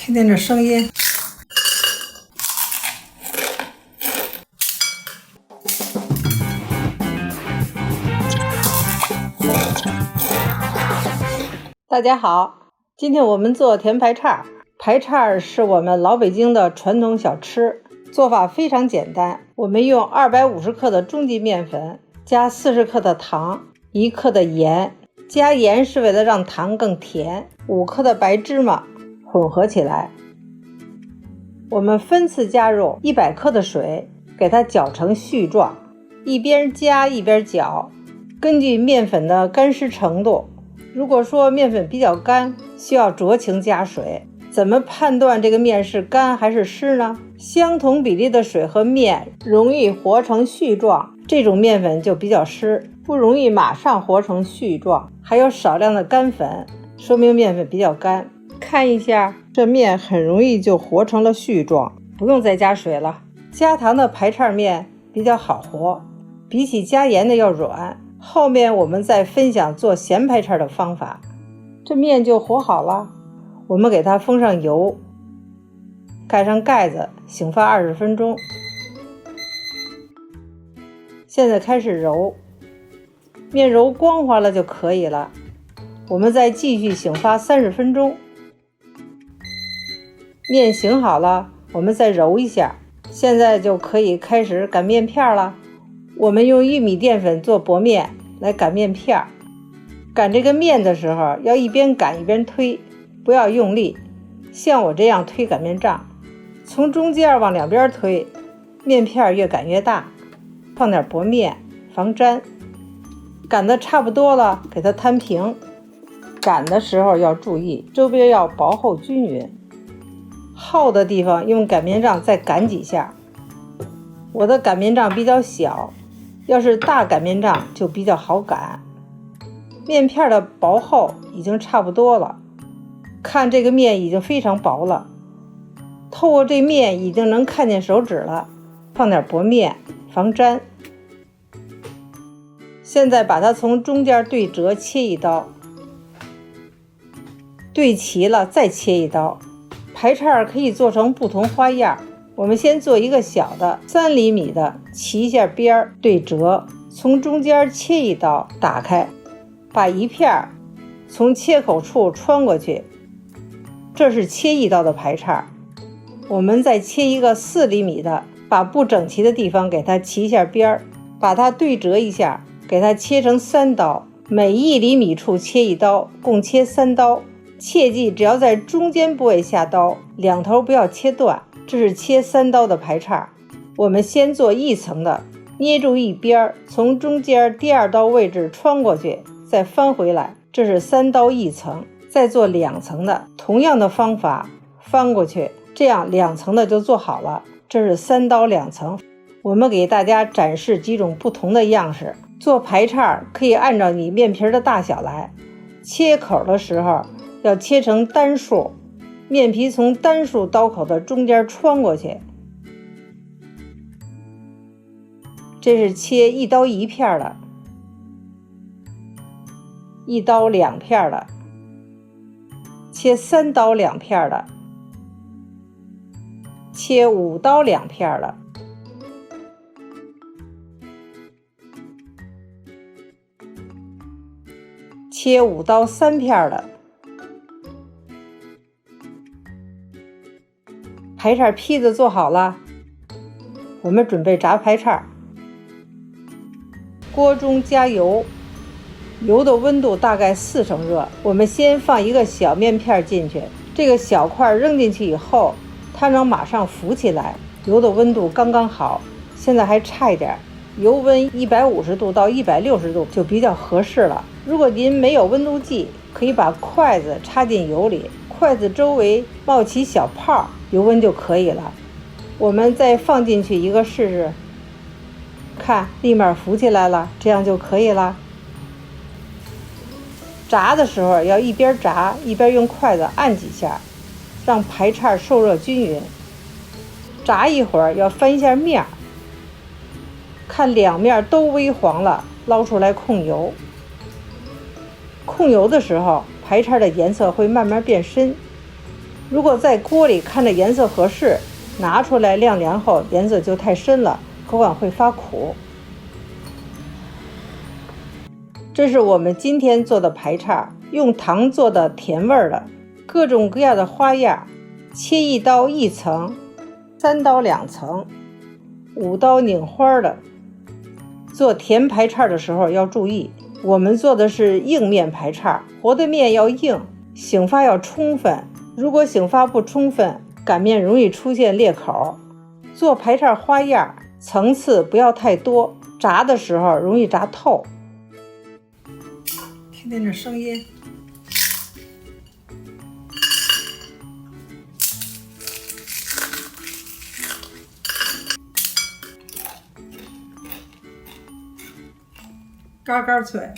听听这声音。大家好，今天我们做甜排叉。排叉是我们老北京的传统小吃，做法非常简单。我们用250克的中筋面粉，加40克的糖，1克的盐，加盐是为了让糖更甜，5克的白芝麻混合起来。我们分次加入100克的水，给它搅成絮状，一边加一边搅，根据面粉的干湿程度。如果说面粉比较干，需要酌情加水。怎么判断这个面是干还是湿呢？相同比例的水和面容易和成絮状，这种面粉就比较湿；不容易马上和成絮状，还有少量的干粉，说明面粉比较干。看一下，这面很容易就和成了絮状，不用再加水了。加糖的排叉面比较好和，比起加盐的要软。后面我们再分享做咸排叉的方法。这面就和好了，我们给它封上油，盖上盖子，醒发20分钟。现在开始揉，面揉光滑了就可以了。我们再继续醒发30分钟。面醒好了，我们再揉一下，现在就可以开始擀面片了。我们用玉米淀粉做薄面来擀面片，擀这个面的时候要一边擀一边推，不要用力，像我这样推擀面杖，从中间往两边推，面片越擀越大。放点薄面防粘，擀的差不多了，给它摊平。擀的时候要注意周边要薄厚均匀，厚的地方用擀面杖再擀几下。我的擀面杖比较小，要是大擀面杖就比较好擀。面片的薄厚已经差不多了，看这个面已经非常薄了，透过这面已经能看见手指了。放点薄面防粘。现在把它从中间对折切一刀，对齐了再切一刀。排叉可以做成不同花样，我们先做一个小的3厘米的，齐一下边对折，从中间切一刀，打开，把一片从切口处穿过去，这是切一刀的排叉。我们再切一个4厘米的，把不整齐的地方给它齐一下边，把它对折一下，给它切成3刀，每1厘米处切一刀，共切3刀。切记只要在中间部位下刀，两头不要切断。这是切3刀的排叉。我们先做一层的，捏住一边，从中间第2刀位置穿过去，再翻回来，这是3刀一层。再做2层的，同样的方法翻过去，这样2层的就做好了，这是3刀2层。我们给大家展示几种不同的样式。做排叉可以按照你面皮的大小来，切口的时候要切成单数，面皮从单数刀口的中间穿过去。这是切1刀1片的，1刀2片的，切3刀2片的，切5刀2片的，切5刀3片的。排叉坯子做好了，我们准备炸排叉。锅中加油，油的温度大概4成热。我们先放一个小面片进去，这个小块扔进去以后，它能马上浮起来。油的温度刚刚好，现在还差一点，油温150度到160度就比较合适了。如果您没有温度计，可以把筷子插进油里，筷子周围冒起小泡，油温就可以了。我们再放进去一个试试，看立马浮起来了，这样就可以了。炸的时候要一边炸一边用筷子按几下，让排叉受热均匀。炸一会儿要翻一下面，看两面都微黄了，捞出来控油。控油的时候，排叉的颜色会慢慢变深。如果在锅里看着颜色合适，拿出来晾凉后颜色就太深了，口感会发苦。这是我们今天做的排叉，用糖做的甜味的，各种各样的花样，切1刀1层，3刀2层，5刀拧花的。做甜排叉的时候要注意，我们做的是硬面排叉，和的面要硬，醒发要充分，如果醒发不充分，擀面容易出现裂口。做排叉花样层次不要太多，炸的时候容易炸透。听听这声音，嘎嘎脆。